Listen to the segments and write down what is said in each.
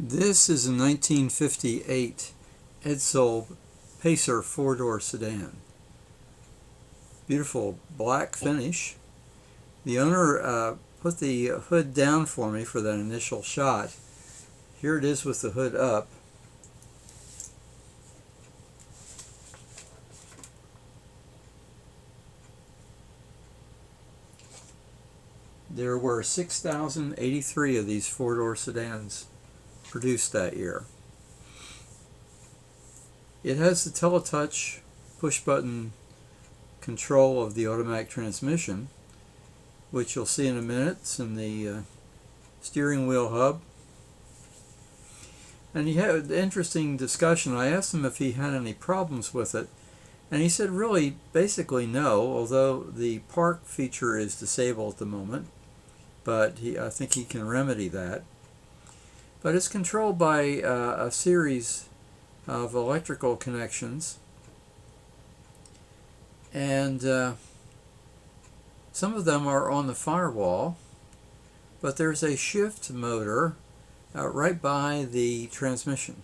This is a 1958 Edsel Pacer four-door sedan. Beautiful black finish. The owner put the hood down for me for that initial shot. Here it is with the hood up. There were 6,083 of these four-door sedans produced that year. It has the teletouch push-button control of the automatic transmission, which you'll see in a minute. It's in the steering wheel hub. And he had an interesting discussion. I asked him if he had any problems with it, and he said really basically no, although the park feature is disabled at the moment, but I think he can remedy that. But it's controlled by a series of electrical connections, and some of them are on the firewall, but there's a shift motor right by the transmission,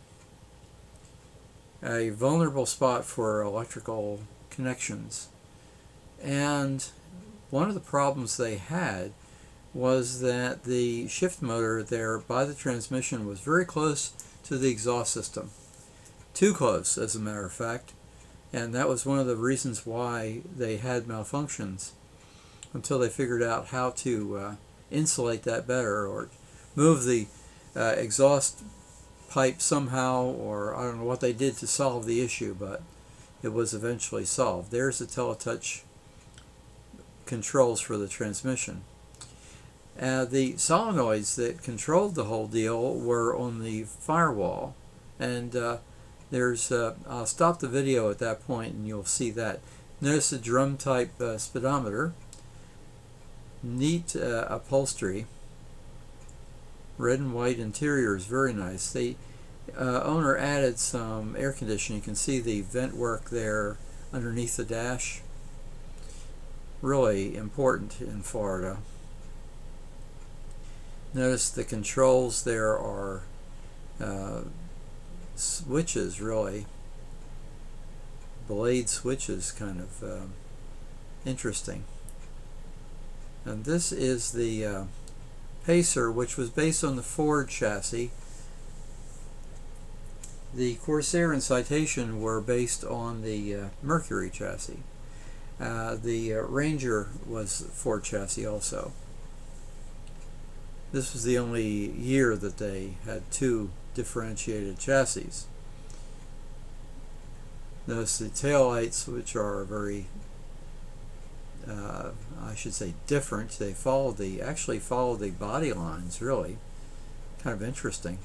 a vulnerable spot for electrical connections. And one of the problems they had was that the shift motor there by the transmission was very close to the exhaust system. Too close, as a matter of fact. And that was one of the reasons why they had malfunctions, until they figured out how to insulate that better, or move the exhaust pipe somehow, or I don't know what they did to solve the issue, but it was eventually solved. There's the teletouch controls for the transmission. The solenoids that controlled the whole deal were on the firewall, and I'll stop the video at that point and you'll see that. Notice the drum type speedometer, neat upholstery, red and white interior is very nice. The owner added some air conditioning. You can see the vent work there underneath the dash. Really important in Florida. Notice the controls there are switches, really. Blade switches, kind of interesting. And this is the Pacer, which was based on the Ford chassis. The Corsair and Citation were based on the Mercury chassis. The Ranger was Ford chassis also. This was the only year that they had two differentiated chassis. Notice the taillights, which are very, I should say, different. They actually follow the body lines, really. Kind of interesting.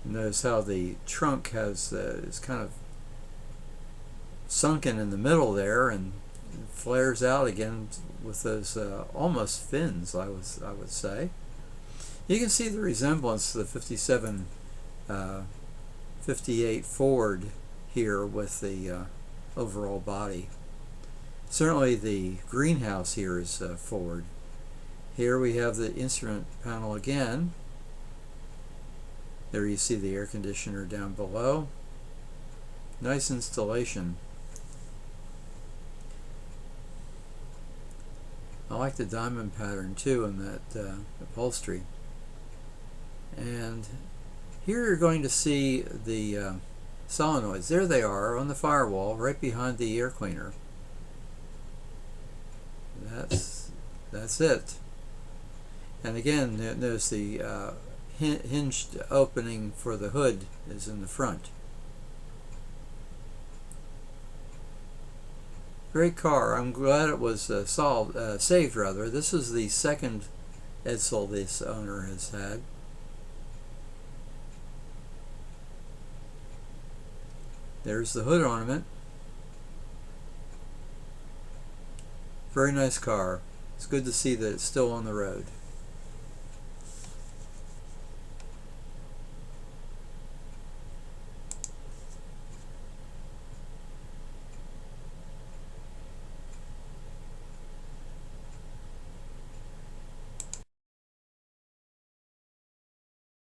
Notice how the trunk is kind of sunken in the middle there and flares out again with those almost fins, I would say. You can see the resemblance to the 58 Ford here with the overall body. Certainly the greenhouse here is Ford. Here we have the instrument panel again. There you see the air conditioner down below. Nice installation. I like the diamond pattern too in that upholstery. And here you're going to see the solenoids. There they are on the firewall right behind the air cleaner. That's it. And again, notice the hinged opening for the hood is in the front. Great car. I'm glad it was saved rather. This is the second Edsel this owner has had. There's the hood ornament. Very nice car. It's good to see that it's still on the road.